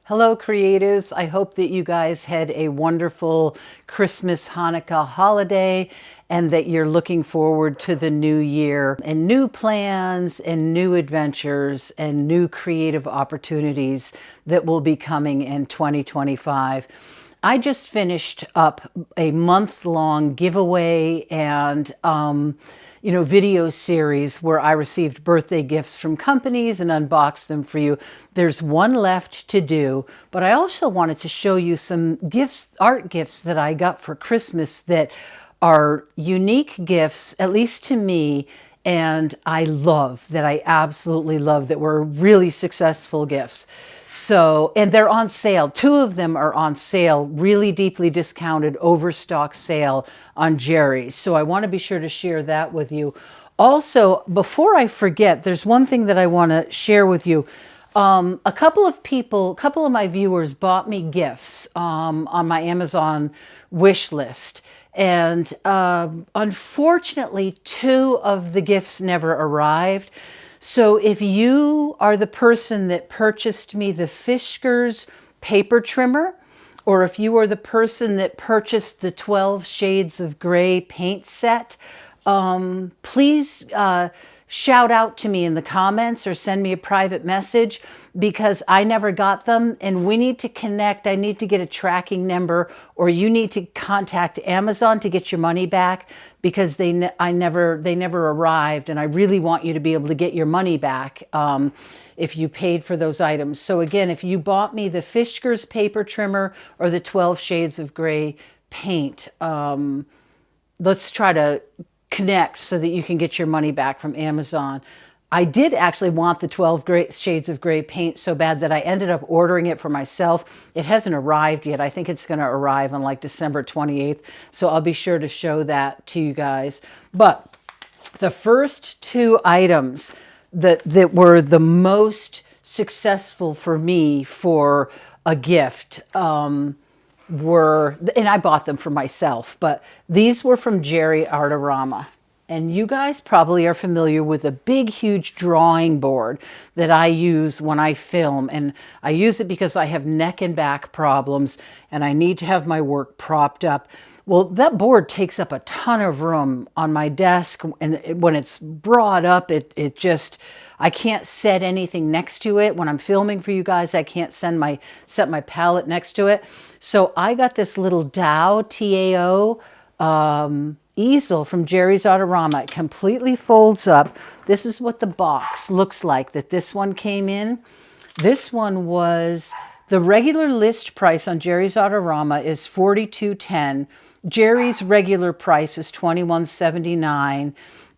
Hello, creatives. I hope that you guys had a wonderful Christmas, Hanukkah holiday and that you're looking forward to the new year and new plans and new adventures and new creative opportunities that will be coming in 2025. I just finished up a month-long giveaway and video series where I received birthday gifts from companies and unboxed them for you. There's one left to do, but I also wanted to show you some gifts, art gifts that I got for Christmas that are unique gifts, at least to me, and I absolutely love, that were really successful gifts. So, and they're on sale. Two of them are on sale, really deeply discounted, overstock sale on Jerry's. So I want to be sure to share that with you. Also, before I forget, there's one thing that I want to share with you. A couple of my viewers bought me gifts on my Amazon wish list. And unfortunately, two of the gifts never arrived. So if you are the person that purchased me the Fiskars paper trimmer, or if you are the person that purchased the 12 Shades of Grey paint set, please shout out to me in the comments or send me a private message, because I never got them and we need to connect. I need to get a tracking number, or you need to contact Amazon to get your money back, because they never arrived, and I really want you to be able to get your money back if you paid for those items. So again, if you bought me the Fiskars paper trimmer or the 12 Shades of Grey paint, let's try to connect so that you can get your money back from Amazon. I did actually want the 12 Shades of Grey paint so bad that I ended up ordering it for myself. It hasn't arrived yet. I think it's going to arrive on like December 28th. So I'll be sure to show that to you guys. But the first two items that were the most successful for me for a gift were, and I bought them for myself, but these were from Jerry Artorama. And you guys probably are familiar with a big, huge drawing board that I use when I film. And I use it because I have neck and back problems and I need to have my work propped up. Well, that board takes up a ton of room on my desk, and when it's brought up, it just, I can't set anything next to it. When I'm filming for you guys, I can't set my palette next to it. So I got this little T-A-O, easel from Jerry's Artorama. It completely folds up. This is what the box looks like that this one came in. This one was, the regular list price on Jerry's Artorama is $42.10. Jerry's regular price is $21.79.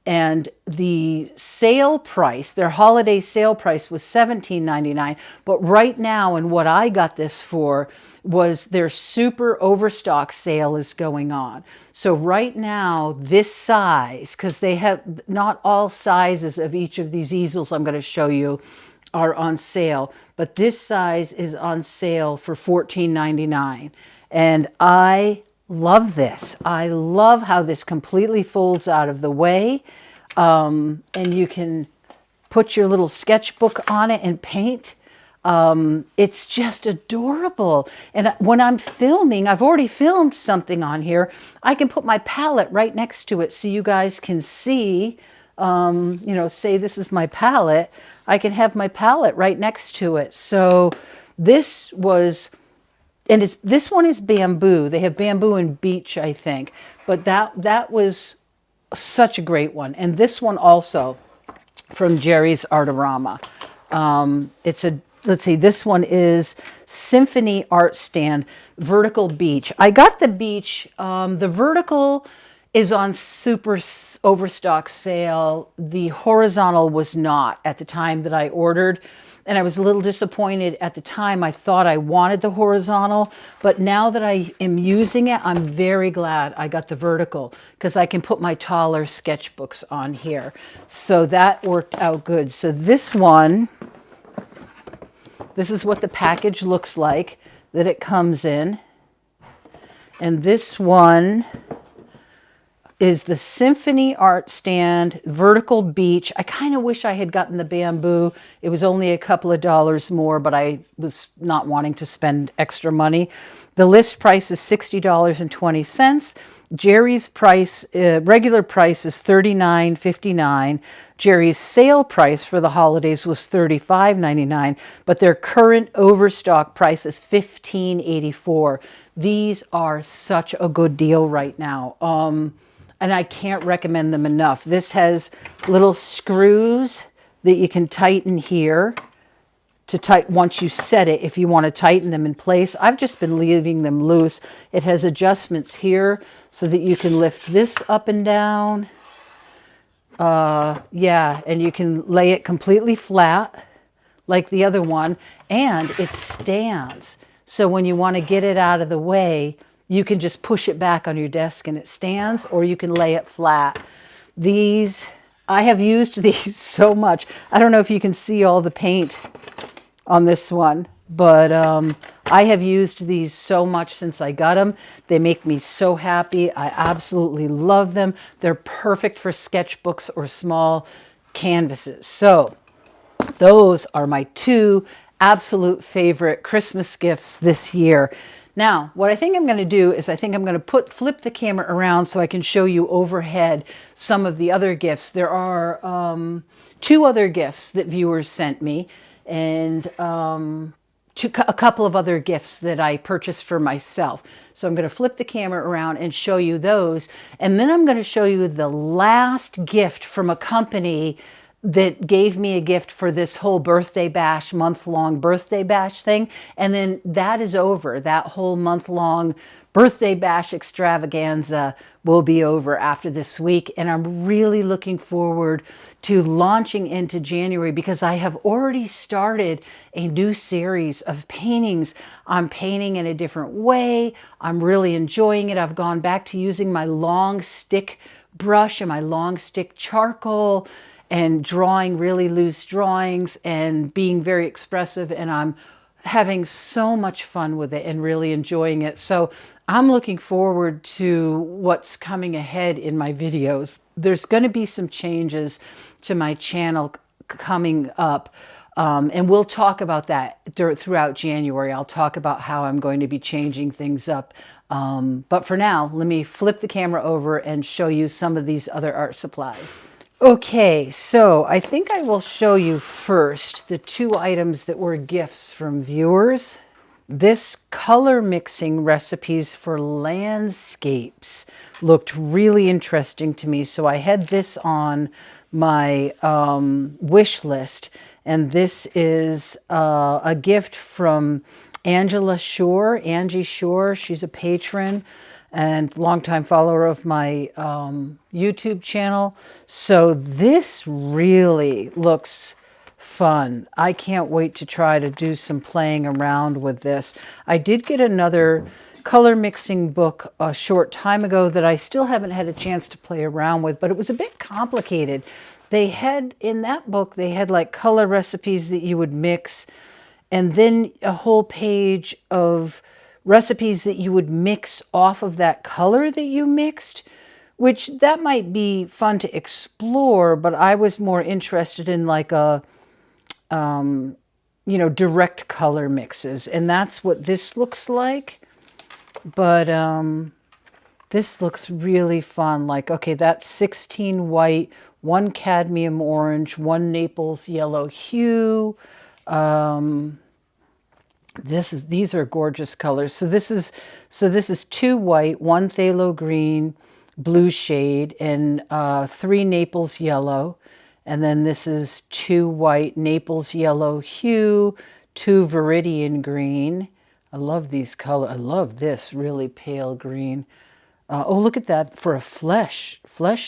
And the sale price, their holiday sale price, was $17.99. But right now, and what I got this for, was their super overstock sale is going on. So right now, this size, because they have not all sizes of each of these easels I'm going to show you are on sale, but this size is on sale for $14.99. And I love this. I love how this completely folds out of the way, and you can put your little sketchbook on it and paint. It's just adorable. And when I'm filming, I've already filmed something on here, I can put my palette right next to it so you guys can see, say this is my palette. I can have my palette right next to it. So this was, and this one is bamboo. They have bamboo and beech, I think. But that was such a great one. And this one also from Jerry's Artorama. Let's see, this one is Symphony Art Stand, Vertical Beech. I got the beech. The vertical is on super overstock sale. The horizontal was not at the time that I ordered. And I was a little disappointed at the time. I thought I wanted the horizontal, but now that I am using it, I'm very glad I got the vertical, because I can put my taller sketchbooks on here. So that worked out good. So this one, this is what the package looks like that it comes in. And this one, is the Symphony Art Stand Vertical Beach. I kind of wish I had gotten the bamboo. It was only a couple of dollars more, but I was not wanting to spend extra money. The list price is $60.20. Jerry's price, regular price is $39.59. Jerry's sale price for the holidays was $35.99, but their current overstock price is $15.84. These are such a good deal right now. And I can't recommend them enough. This has little screws that you can tighten here to tighten once you set it if you want to tighten them in place. I've just been leaving them loose. It has adjustments here so that you can lift this up and down. Yeah, and you can lay it completely flat like the other one, and it stands. So when you want to get it out of the way, you can just push it back on your desk and it stands, or you can lay it flat. These, I have used these so much. I don't know if you can see all the paint on this one, but I have used these so much since I got them. They make me so happy. I absolutely love them. They're perfect for sketchbooks or small canvases. So those are my two absolute favorite Christmas gifts this year. Now, what I think I'm going to do is I think I'm going to flip the camera around so I can show you overhead some of the other gifts. There are two other gifts that viewers sent me, and a couple of other gifts that I purchased for myself. So I'm going to flip the camera around and show you those. And then I'm going to show you the last gift from a company that gave me a gift for this whole birthday bash, month-long birthday bash thing. And then that is over. That whole month-long birthday bash extravaganza will be over after this week. And I'm really looking forward to launching into January because I have already started a new series of paintings. I'm painting in a different way. I'm really enjoying it. I've gone back to using my long stick brush and my long stick charcoal and drawing really loose drawings and being very expressive, and I'm having so much fun with it and really enjoying it. So I'm looking forward to what's coming ahead in my videos. There's going to be some changes to my channel coming up, and we'll talk about that throughout January. I'll talk about how I'm going to be changing things up. But for now, let me flip the camera over and show you some of these other art supplies. Okay, so I think I will show you first the two items that were gifts from viewers. This color mixing recipes for landscapes looked really interesting to me, so I had this on my wish list, and this is a gift from Angie Shore. She's a patron and longtime follower of my YouTube channel. So this really looks fun. I can't wait to try to do some playing around with this. I did get another color mixing book a short time ago that I still haven't had a chance to play around with, but it was a bit complicated. They had, in that book, they had like color recipes that you would mix, and then a whole page of recipes that you would mix off of that color that you mixed, which that might be fun to explore, but I was more interested in like a, direct color mixes. And that's what this looks like. But this looks really fun. Like, okay, that's 16 white, 1 cadmium orange, 1 Naples yellow hue. These are gorgeous colors. So this is 2 white, 1 phthalo green, blue shade, and 3 Naples yellow. And then this is 2 white, Naples yellow hue, 2 Viridian green. I love these colors. I love this really pale green. Oh, look at that for a flesh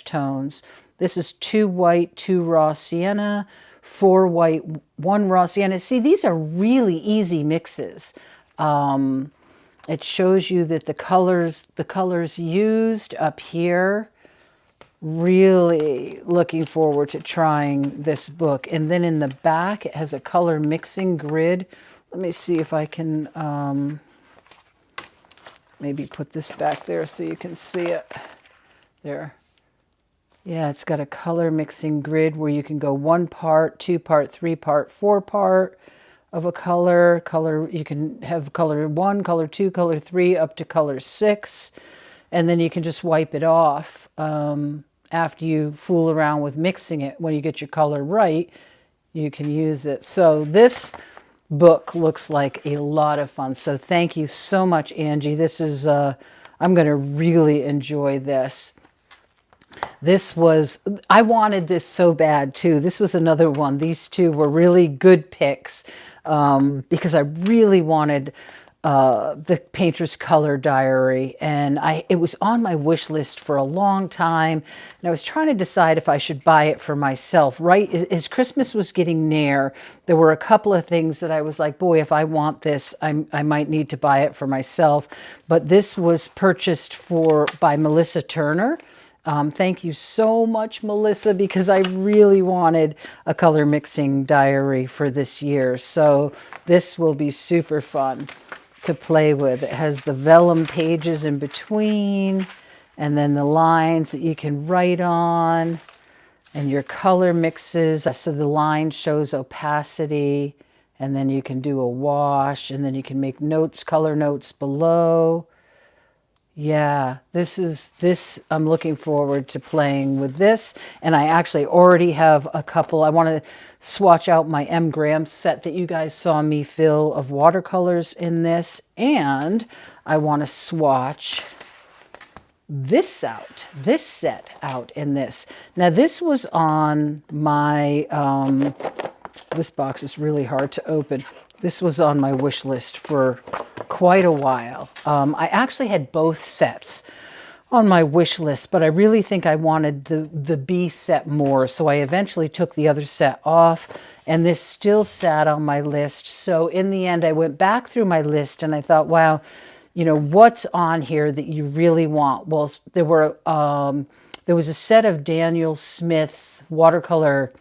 tones. This is 2 white, 2 raw sienna, 4 white, 1 raw sienna. See, these are really easy mixes. It shows you that the colors used up here. Really looking forward to trying this book. And then in the back, it has a color mixing grid. Let me see if I can maybe put this back there so you can see it. There. Yeah, it's got a color mixing grid where you can go 1 part, 2 part, 3 part, 4 part of a color. You can have color 1, color 2, color 3, up to color 6. And then you can just wipe it off after you fool around with mixing it. When you get your color right, you can use it. So this book looks like a lot of fun. So thank you so much, Angie. This is, I'm going to really enjoy this. I wanted this so bad too. This was another one. These two were really good picks because I really wanted the Painter's Color Diary, and it was on my wish list for a long time, and I was trying to decide if I should buy it for myself. Right as Christmas was getting near, there were a couple of things that I was like, boy, if I want this, I might need to buy it for myself. But this was purchased by Melissa Turner. Thank you so much, Melissa, because I really wanted a color mixing diary for this year. So this will be super fun to play with. It has the vellum pages in between, and then the lines that you can write on, and your color mixes. So the line shows opacity, and then you can do a wash, and then you can make notes, color notes below. Yeah, I'm looking forward to playing with this. And I actually already have a couple. I want to swatch out my M. Graham set that you guys saw me fill of watercolors in this. And I want to swatch this set out in this. Now this was on my, this box is really hard to open. This was on my wish list for quite a while. I actually had both sets on my wish list, but I really think I wanted the B set more, so I eventually took the other set off, and this still sat on my list. So in the end, I went back through my list, and I thought, wow, you know, what's on here that you really want? Well, there was a set of Daniel Smith watercolor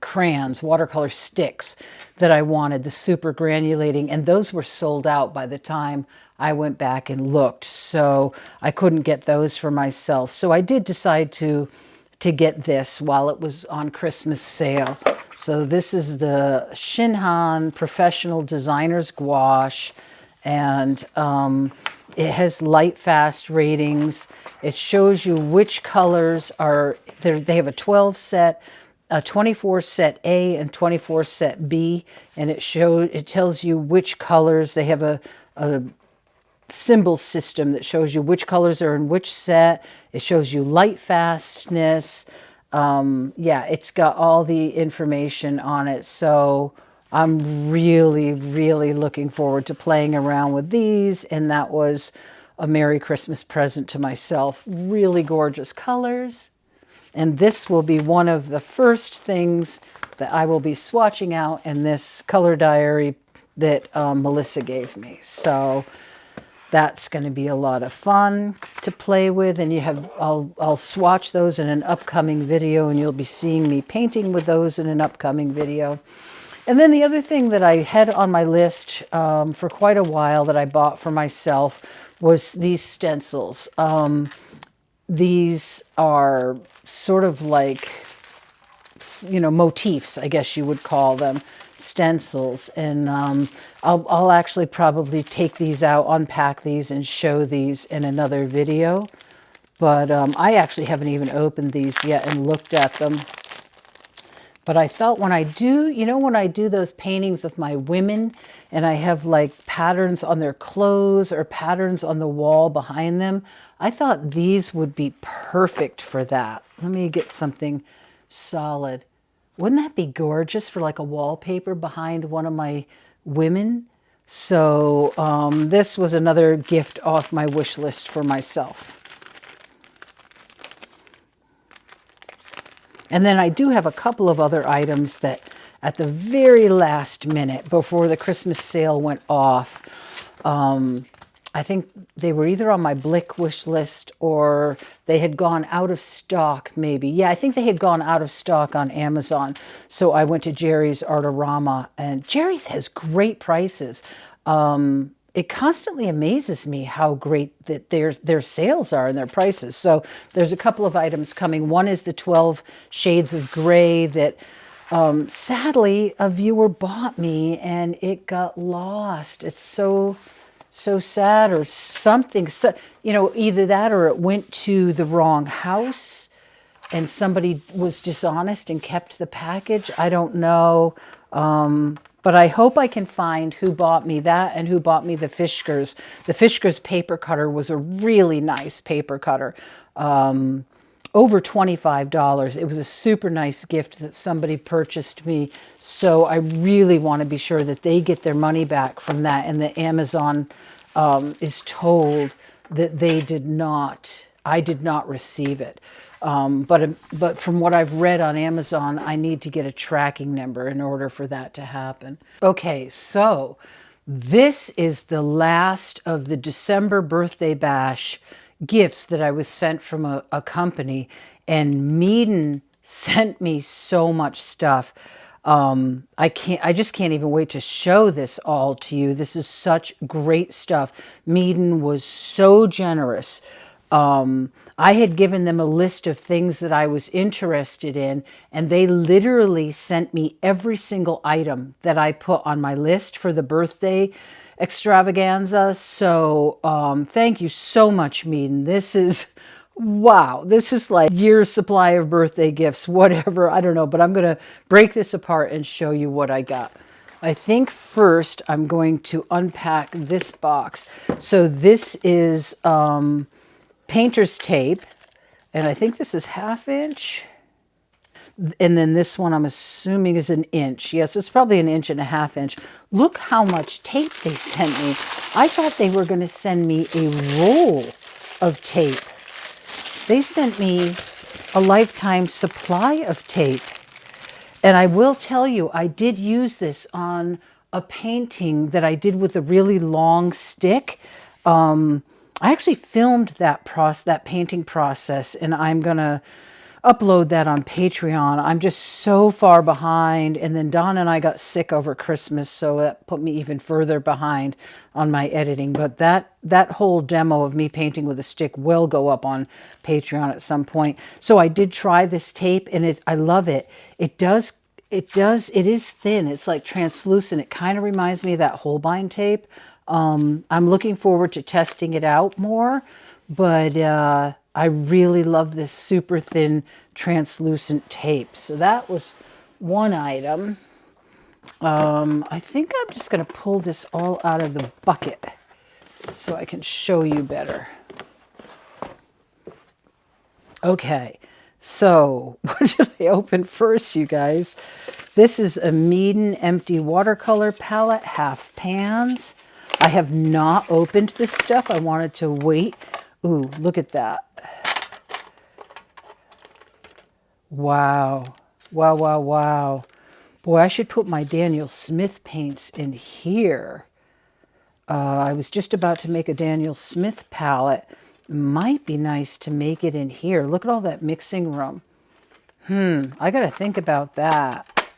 crayons, watercolor sticks that I wanted, the super granulating, and those were sold out by the time I went back and looked, so I couldn't get those for myself. So I did decide to get this while it was on Christmas sale. So this is the Shinhan Professional Designer's Gouache, and it has light fast ratings. It shows you which colors are there. They have a 12 set, a 24 set A and 24 set B, and it tells you which colors. They have a symbol system that shows you which colors are in which set. It shows you light fastness. Yeah, it's got all the information on it. So I'm really, really looking forward to playing around with these, and that was a Merry Christmas present to myself. Really gorgeous colors. And this will be one of the first things that I will be swatching out in this color diary that Melissa gave me. So that's going to be a lot of fun to play with. And I'll swatch those in an upcoming video, and you'll be seeing me painting with those in an upcoming video. And then the other thing that I had on my list for quite a while that I bought for myself was these stencils. These are sort of like, you know, motifs, I guess you would call them, stencils. And I'll actually probably take these out, unpack these, and show these in another video. But I actually haven't even opened these yet and looked at them. But I thought when I do, you know, when I do those paintings of my women and I have like patterns on their clothes or patterns on the wall behind them, I thought these would be perfect for that. Let me get something solid. Wouldn't that be gorgeous for like a wallpaper behind one of my women? So this was another gift off my wish list for myself. And then I do have a couple of other items that at the very last minute before the Christmas sale went off, I think they were either on my Blick wish list or they had gone out of stock maybe. Yeah, I think they had gone out of stock on Amazon. So I went to Jerry's Artorama, and Jerry's has great prices. it constantly amazes me how great that their sales are and their prices. So there's a couple of items coming. One is the 12 Shades of Gray that sadly a viewer bought me and it got lost. It's so sad or something. So, either that or it went to the wrong house and somebody was dishonest and kept the package. I don't know. But I hope I can find who bought me that and who bought me the Fischers. The Fischers paper cutter was a really nice paper cutter. Over $25. It was a super nice gift that somebody purchased me. So I really want to be sure that they get their money back from that. And that Amazon is told that I did not receive it. But from what I've read on Amazon, I need to get a tracking number in order for that to happen. Okay, so this is the last of the December birthday bash gifts that I was sent from a company, and Meeden sent me so much stuff. I just can't even wait to show this all to you. This is such great stuff. Meeden was so generous. I had given them a list of things that I was interested in, and they literally sent me every single item that I put on my list for the birthday extravaganza. So thank you so much, Meeden. This is, wow, this is like year's supply of birthday gifts, whatever, I don't know, but I'm going to break this apart and show you what I got. I think first I'm going to unpack this box. So this is painter's tape, and I think this is 1/2 inch. And then this one I'm assuming is 1 inch. Yes, it's probably 1.5 inch. Look how much tape they sent me. I thought they were going to send me a roll of tape. They sent me a lifetime supply of tape. And I will tell you, I did use this on a painting that I did with a really long stick. I actually filmed that painting process, and I'm going to upload that on Patreon. I'm just so far behind, and then Don and I got sick over Christmas, so that put me even further behind on my editing. But that whole demo of me painting with a stick will go up on Patreon at some point. So I did try this tape, and I love it. It is thin. It's like translucent. It kind of reminds me of that Holbein tape. I'm looking forward to testing it out more, but I really love this super thin translucent tape. So that was one item. I think I'm just going to pull this all out of the bucket so I can show you better. Okay, so what should I open first, you guys? This is a Meeden empty watercolor palette, half pans. I have not opened this stuff. I wanted to wait. Ooh, look at that. Wow. Wow, wow, wow. Boy, I should put my Daniel Smith paints in here. I was just about to make a Daniel Smith palette. Might be nice to make it in here. Look at all that mixing room. I got to think about that.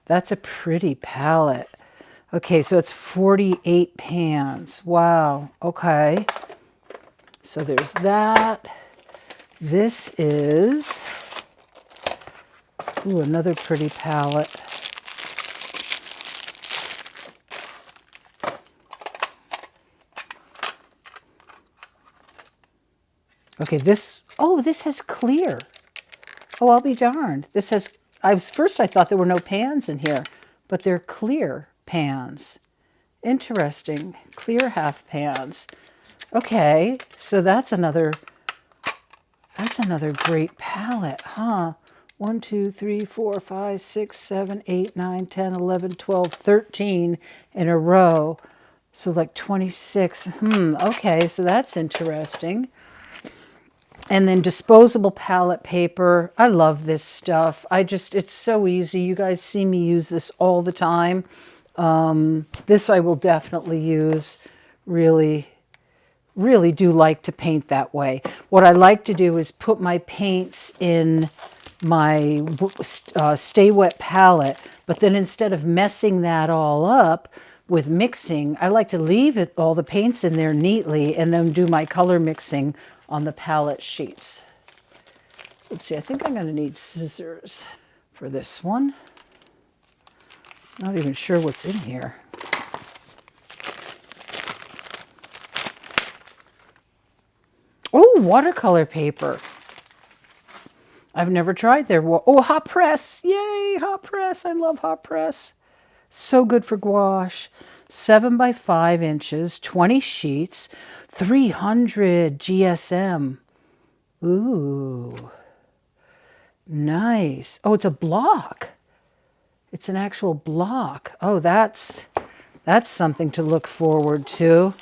That's a pretty palette. Okay, so it's 48 pans. Wow, okay. So there's that. This is, ooh, another pretty palette. Okay, this has clear. Oh, I'll be darned. This has, first I thought there were no pans in here, but they're clear pans. Interesting. Clear half pans. Okay, so that's another great palette, huh? 1, 2, 3, 4, 5, 6, 7, 8, 9, 10, 11, 12, 13 in a row. So like 26. Okay, so that's interesting. And then disposable palette paper. I love this stuff. It's so easy. You guys see me use this all the time. This I will definitely use. Really, really do like to paint that way. What I like to do is put my paints in my Stay Wet palette, but then instead of messing that all up with mixing, I like to leave all the paints in there neatly and then do my color mixing on the palette sheets. Let's see, I think I'm going to need scissors for this one. Not even sure what's in here. Oh, watercolor paper. I've never tried their, oh, hot press. Yay, hot press. I love hot press. So good for gouache. 7 by 5 inches, 20 sheets, 300 GSM. Ooh, nice. Oh, it's a block. It's an actual block. Oh, that's something to look forward to.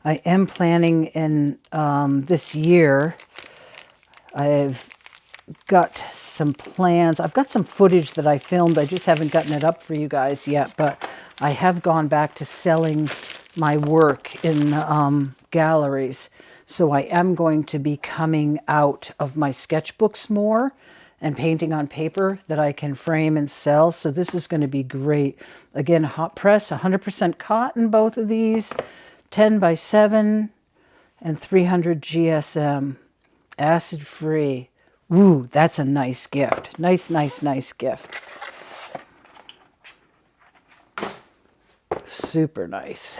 I am planning in this year, I've got some plans. I've got some footage that I filmed. I just haven't gotten it up for you guys yet, but I have gone back to selling my work in galleries. So I am going to be coming out of my sketchbooks more and painting on paper that I can frame and sell. So this is going to be great. Again, hot press, 100% cotton, both of these. 10 by 7 and 300 GSM, acid free. Ooh, that's a nice gift. Nice, nice, nice gift. Super nice.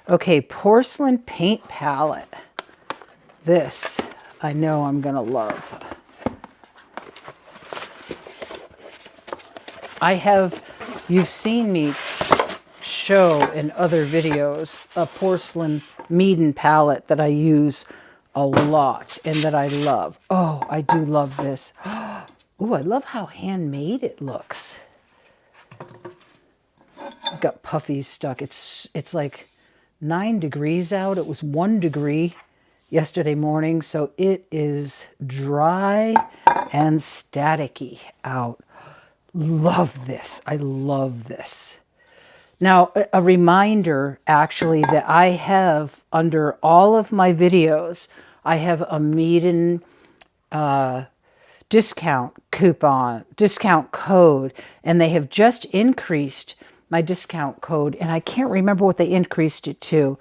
Okay, porcelain paint palette. This I know I'm gonna love. You've seen me show in other videos a porcelain Meeden palette that I use a lot and that I love. Oh, I do love this. Oh, I love how handmade it looks. I've got puffies stuck. It's like 9 degrees out. It was 1 degree yesterday morning, so it is dry and staticky out. Love this. I love this. Now, a reminder, actually, that I have, under all of my videos, I have a Meeden discount code, and they have just increased my discount code, and I can't remember what they increased it to.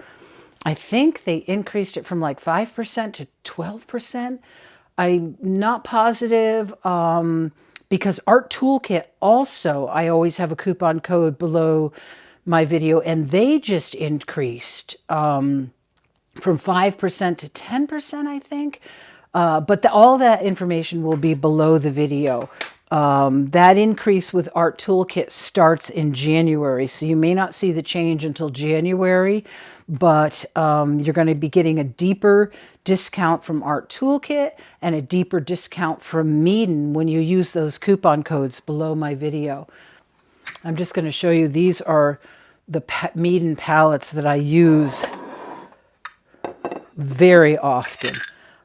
I think they increased it from like 5% to 12%. I'm not positive, because Art Toolkit also, I always have a coupon code below my video, and they just increased from 5% to 10%, I think. But all that information will be below the video. That increase with Art Toolkit starts in January, so you may not see the change until January, but you're going to be getting a deeper discount from Art Toolkit and a deeper discount from Meeden when you use those coupon codes below my video. I'm just going to show you, these are the Meeden palettes that I use very often.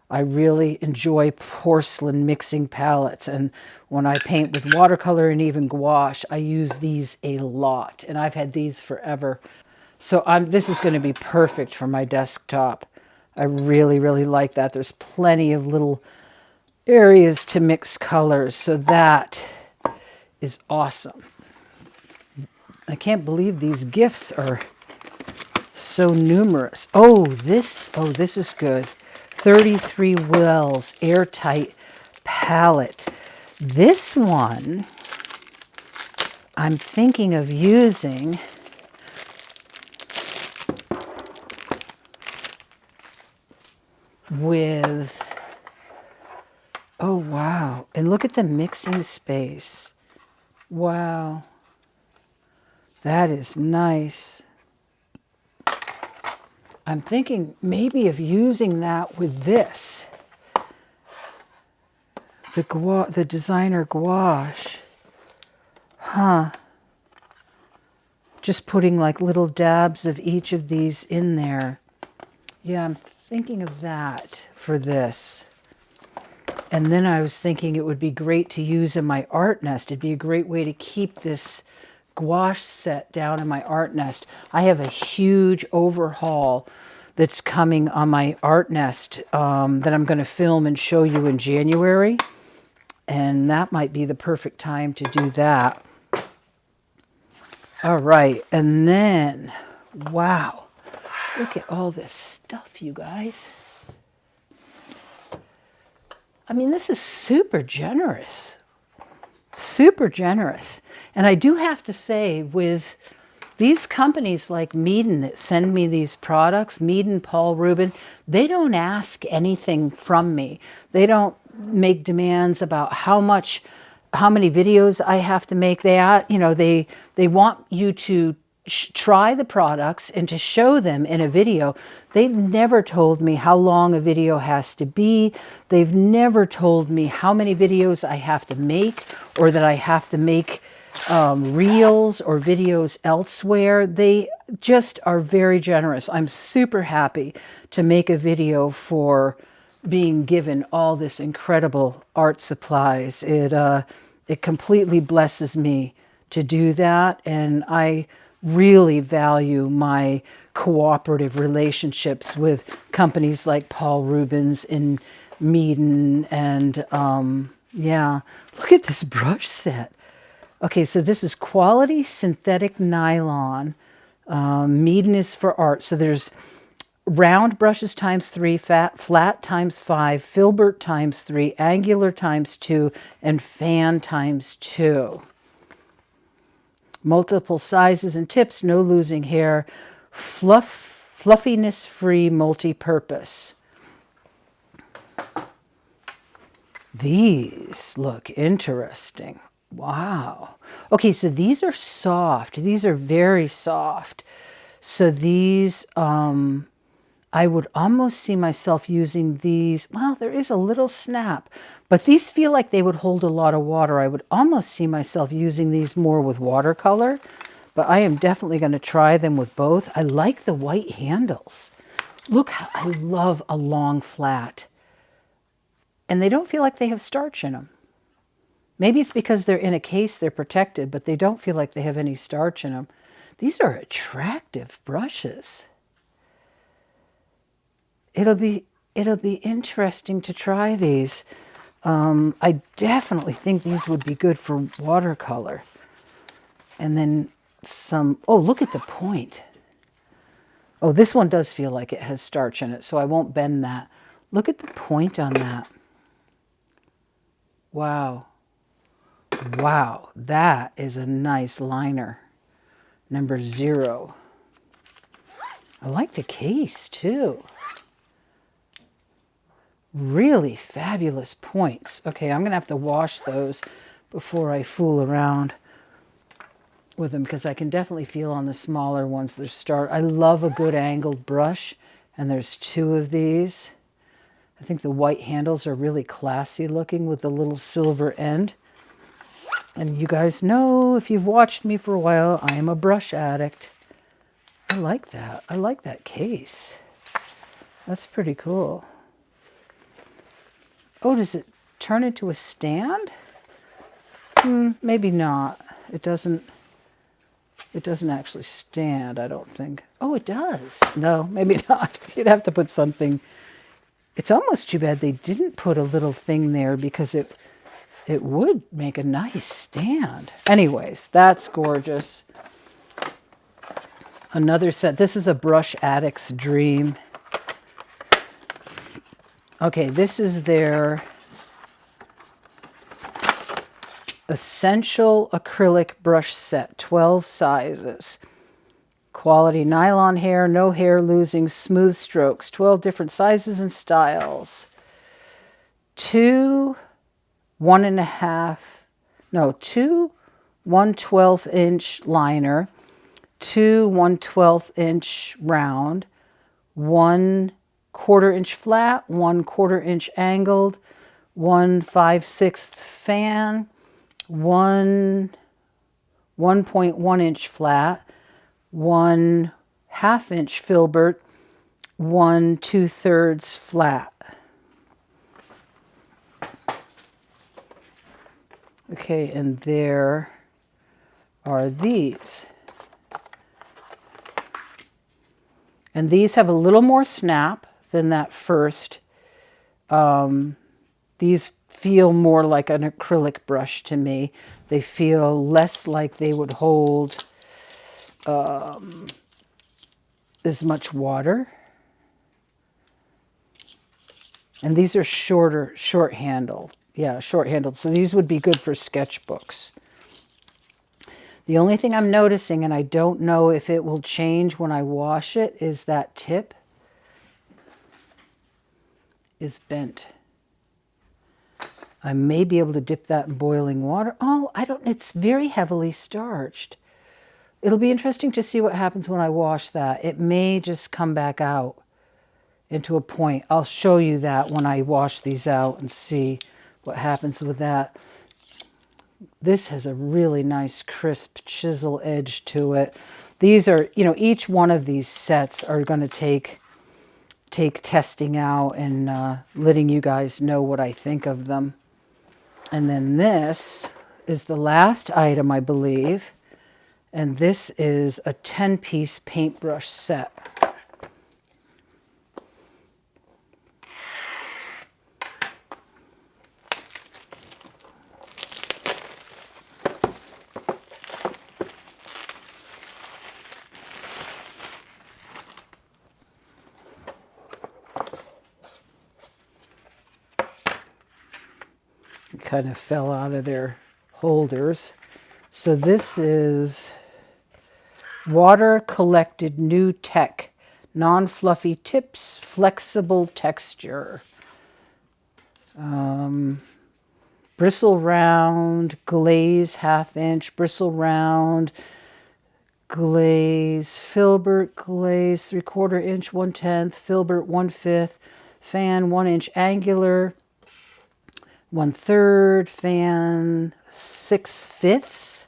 I really enjoy porcelain mixing palettes, and when I paint with watercolor and even gouache, I use these a lot, and I've had these forever. So this is going to be perfect for my desktop. I really, really like that. There's plenty of little areas to mix colors, so that is awesome. I can't believe these gifts are so numerous. Oh, this is good. 33 Wells airtight palette. This one I'm thinking of using with, oh wow, and look at the mixing space. Wow, that is nice. I'm thinking maybe of using that with this, the designer gouache. Huh. Just putting like little dabs of each of these in there. Yeah, I'm thinking of that for this. And then I was thinking it would be great to use in my art nest. It'd be a great way to keep this gouache set down in my art nest. I have a huge overhaul that's coming on my art nest that I'm going to film and show you in January. And that might be the perfect time to do that. All right, and then, wow, look at all this stuff, you guys. I mean, this is super generous. Super generous. And I do have to say, with these companies like Meeden that send me these products, Meeden, Paul Rubin, they don't ask anything from me. They don't make demands about how many videos I have to make. They want you to try the products and to show them in a video. They've never told me how long a video has to be. They've never told me how many videos I have to make, or that I have to make reels or videos elsewhere. They just are very generous. I'm super happy to make a video for being given all this incredible art supplies. It completely blesses me to do that, and I really value my cooperative relationships with companies like Paul Rubens and Meeden, and yeah, look at this brush set. Okay, so this is quality synthetic nylon. Meeden is for art. So there's round brushes ×3, flat ×5, filbert ×3, angular ×2, and fan ×2. Multiple sizes and tips, no losing hair, fluffiness-free, multi-purpose. These look interesting. Wow. Okay, so these are soft. These are very soft. So these, I would almost see myself using these. Well, there is a little snap, but these feel like they would hold a lot of water. I would almost see myself using these more with watercolor, but I am definitely going to try them with both. I like the white handles. Look how I love a long flat. And they don't feel like they have starch in them. Maybe it's because they're in a case, they're protected, but they don't feel like they have any starch in them. These are attractive brushes. It'll be interesting to try these. I definitely think these would be good for watercolor. And then some, oh, look at the point. Oh, this one does feel like it has starch in it, so I won't bend that. Look at the point on that. Wow. Wow, that is a nice liner. Number 0. I like the case too. Really fabulous points. Okay, I'm going to have to wash those before I fool around with them, because I can definitely feel on the smaller ones there's start. I love a good angled brush, and there's 2 of these. I think the white handles are really classy looking with the little silver end. And you guys know, if you've watched me for a while, I am a brush addict. I like that. I like that case. That's pretty cool. Oh, does it turn into a stand? Maybe not. It doesn't actually stand, I don't think. Oh, it does. No, maybe not. You'd have to put something. It's almost too bad they didn't put a little thing there, because it would make a nice stand. Anyways, that's gorgeous. Another set. This is a brush addict's dream. Okay, this is their essential acrylic brush set, 12 sizes. Quality nylon hair, no hair losing, smooth strokes, 12 different sizes and styles. 2 1/12-inch liner, 2 1/12-inch round, 1 1/4-inch flat, 1 1/4-inch angled, 1 5/6 fan, 1 1.1-inch flat, 1 1/2-inch filbert, 1 2/3 flat. Okay, and there are these. And these have a little more snap than that first. These feel more like an acrylic brush to me. They feel less like they would hold as much water. And these are short handled. Yeah, short handled. So these would be good for sketchbooks. The only thing I'm noticing, and I don't know if it will change when I wash it, is that tip is bent. I may be able to dip that in boiling water. Oh, I don't, it's very heavily starched. It'll be interesting to see what happens when I wash that. It may just come back out into a point. I'll show you that when I wash these out and see what happens with that. This has a really nice crisp chisel edge to it. These are, you know, each one of these sets are going to take testing out and letting you guys know what I think of them. And then this is the last item, I believe. And this is a 10-piece paintbrush set. Kind of fell out of their holders. So this is Water Collected New Tech, non-fluffy tips, flexible texture. Bristle round, glaze ½ inch, bristle round, glaze, filbert glaze 3/4 inch, 1/10, filbert 1/5, fan 1 inch angular, 1/3, fan 6/5.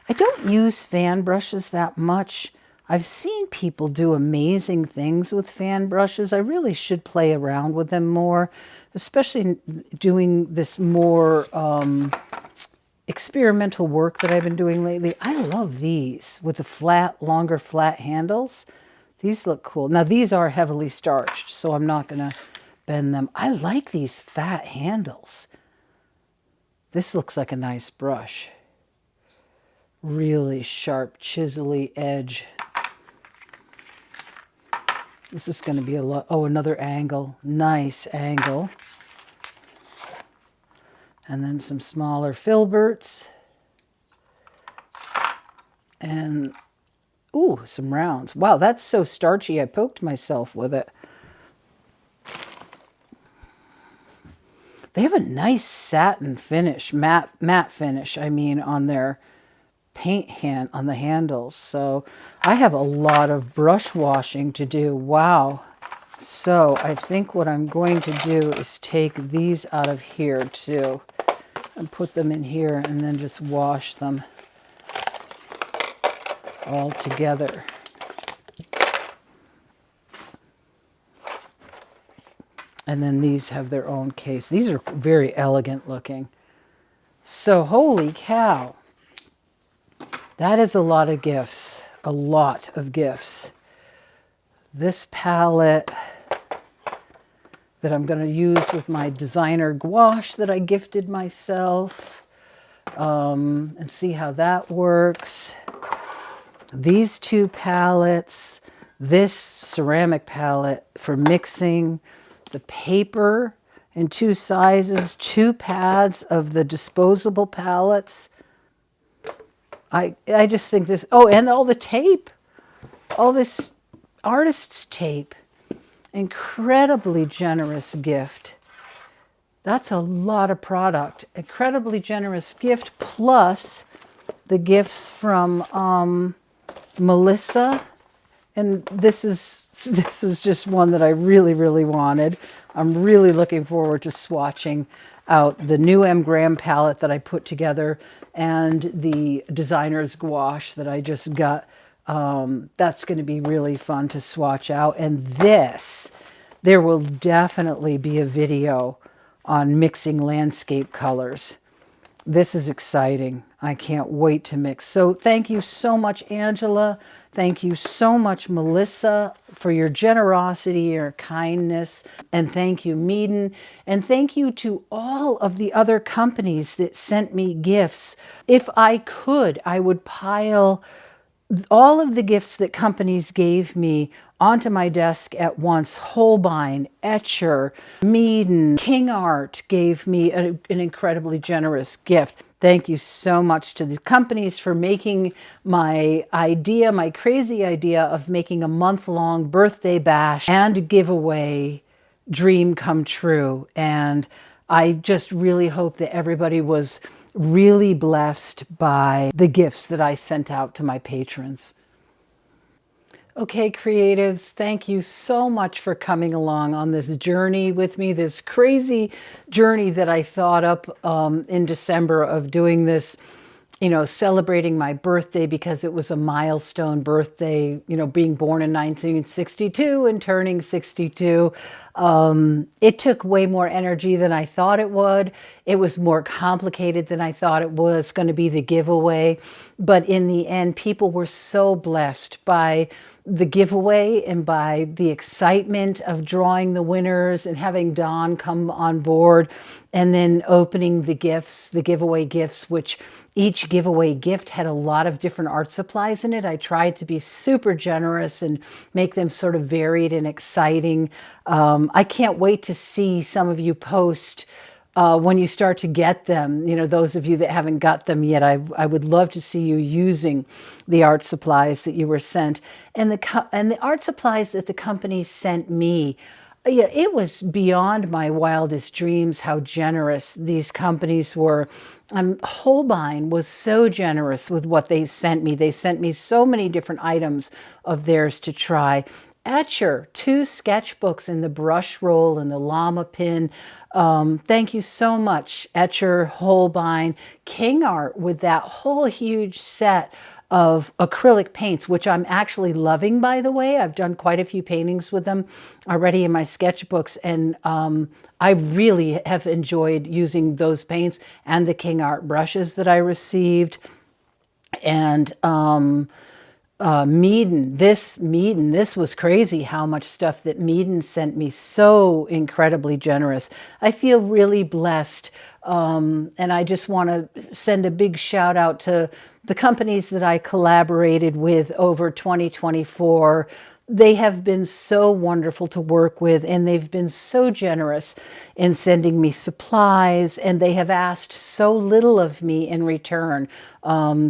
I don't use fan brushes that much. I've seen people do amazing things with fan brushes. I really should play around with them more, especially doing this more experimental work that I've been doing lately. I love these with the flat, longer flat handles. These look cool. Now these are heavily starched, so I'm not going to bend them. I like these fat handles. This looks like a nice brush. Really sharp, chisel-y edge. This is going to be a lot. Oh, another angle. Nice angle. And then some smaller filberts. And, ooh, some rounds. Wow, that's so starchy. I poked myself with it. They have a nice satin finish, matte finish, I mean, on their paint hand, on the handles. So I have a lot of brush washing to do. Wow. So I think what I'm going to do is take these out of here too and put them in here and then just wash them all together. And then these have their own case. These are very elegant looking. So holy cow. That is a lot of gifts. A lot of gifts. This palette that I'm going to use with my designer gouache that I gifted myself. And see how that works. These two palettes. This ceramic palette for mixing the paper in 2 sizes, 2 pads of the disposable palettes. I just think this, oh, and all the tape, all this artist's tape. Incredibly generous gift. That's a lot of product. Incredibly generous gift, plus the gifts from Melissa. And this is just one that I really, really wanted. I'm really looking forward to swatching out the new M. Graham palette that I put together and the designer's gouache that I just got. That's going to be really fun to swatch out. And this, there will definitely be a video on mixing landscape colors. This is exciting. I can't wait to mix. So thank you so much, Angela. Thank you so much, Melissa, for your generosity, your kindness. And thank you, Meeden. And thank you to all of the other companies that sent me gifts. If I could, I would pile all of the gifts that companies gave me onto my desk at once. Holbein, Etcher, Meeden, King Art gave me an incredibly generous gift. Thank you so much to the companies for making my idea, my crazy idea of making a month-long birthday bash and giveaway dream come true. And I just really hope that everybody was really blessed by the gifts that I sent out to my patrons. Okay, creatives, thank you so much for coming along on this journey with me, this crazy journey that I thought up in December of doing this, celebrating my birthday because it was a milestone birthday, being born in 1962 and turning 62. It took way more energy than I thought it would. It was more complicated than I thought it was going to be, the giveaway. But in the end, people were so blessed by the giveaway and by the excitement of drawing the winners and having Dawn come on board and then opening the gifts, the giveaway gifts, which each giveaway gift had a lot of different art supplies in it. I tried to be super generous and make them sort of varied and exciting. I can't wait to see some of you post when you start to get them, those of you that haven't got them yet. I would love to see you using the art supplies that you were sent. And the art supplies that the company sent me, it was beyond my wildest dreams how generous these companies were. Holbein was so generous with what they sent me. They sent me so many different items of theirs to try. Etcher, 2 sketchbooks in the brush roll and the llama pin. Thank you so much, Etcher, Holbein, King Art, with that whole huge set of acrylic paints, which I'm actually loving, by the way. I've done quite a few paintings with them already in my sketchbooks, and I really have enjoyed using those paints and the King Art brushes that I received. And Meeden, this was crazy how much stuff that Meeden sent me, so incredibly generous. I feel really blessed, and I just want to send a big shout out to the companies that I collaborated with over 2024. They have been so wonderful to work with, and they've been so generous in sending me supplies, and they have asked so little of me in return.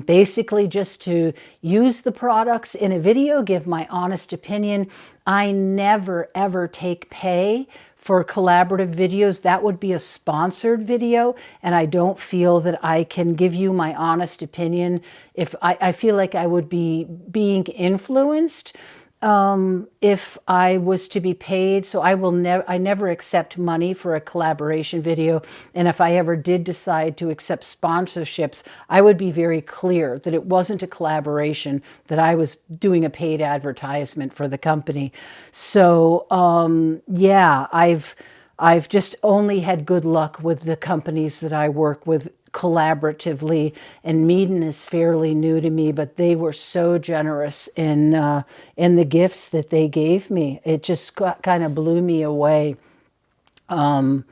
Basically just to use the products in a video, give my honest opinion. I never, ever take pay for collaborative videos. That would be a sponsored video, and I don't feel that I can give you my honest opinion. If I feel like I would be being influenced if I was to be paid. So I never accept money for a collaboration video. And if I ever did decide to accept sponsorships, I would be very clear that it wasn't a collaboration, that I was doing a paid advertisement for the company. So, yeah, I've just only had good luck with the companies that I work with collaboratively, and Meeden is fairly new to me, but they were so generous in the gifts that they gave me. It just kind of blew me away. And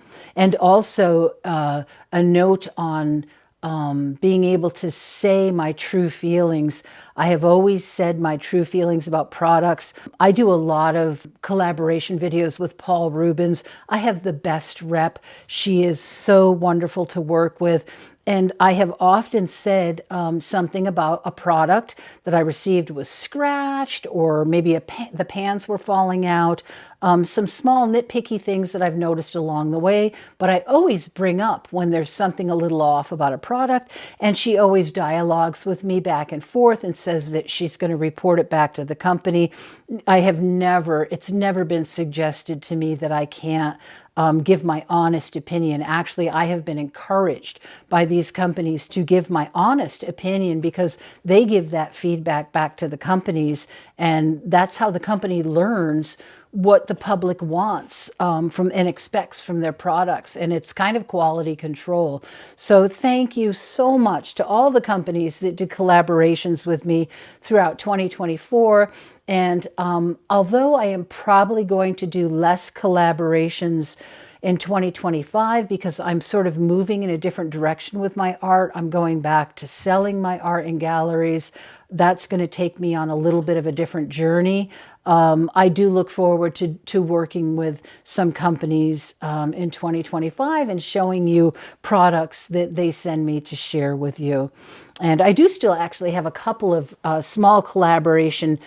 also a note on being able to say my true feelings. I have always said my true feelings about products. I do a lot of collaboration videos with Paul Rubens. I have the best rep. She is so wonderful to work with. And I have often said something about a product that I received was scratched, or maybe the pans were falling out, some small nitpicky things that I've noticed along the way. But I always bring up when there's something a little off about a product, and she always dialogues with me back and forth and says that she's going to report it back to the company. It's never been suggested to me that I can't give my honest opinion. Actually, I have been encouraged by these companies to give my honest opinion because they give that feedback back to the companies, and that's how the company learns what the public wants from and expects from their products. And it's kind of quality control. So thank you so much to all the companies that did collaborations with me throughout 2024. And although I am probably going to do less collaborations in 2025 because I'm sort of moving in a different direction with my art. I'm going back to selling my art in galleries. That's going to take me on a little bit of a different journey. I do look forward to working with some companies in 2025 and showing you products that they send me to share with you. And I do still actually have a couple of small collaboration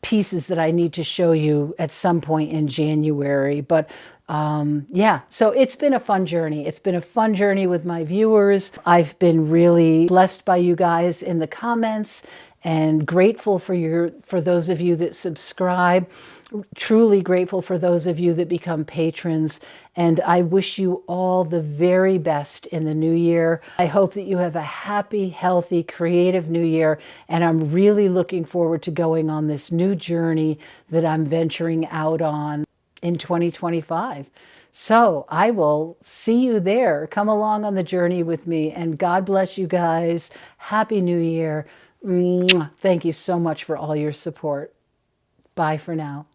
pieces that I need to show you at some point in January. But yeah, so it's been a fun journey. It's been a fun journey with my viewers. I've been really blessed by you guys in the comments and grateful for those of you that subscribe. Truly grateful for those of you that become patrons. And I wish you all the very best in the new year. I hope that you have a happy, healthy, creative new year. And I'm really looking forward to going on this new journey that I'm venturing out on in 2025. So I will see you there. Come along on the journey with me, and God bless you guys. Happy New Year. Thank you so much for all your support. Bye for now.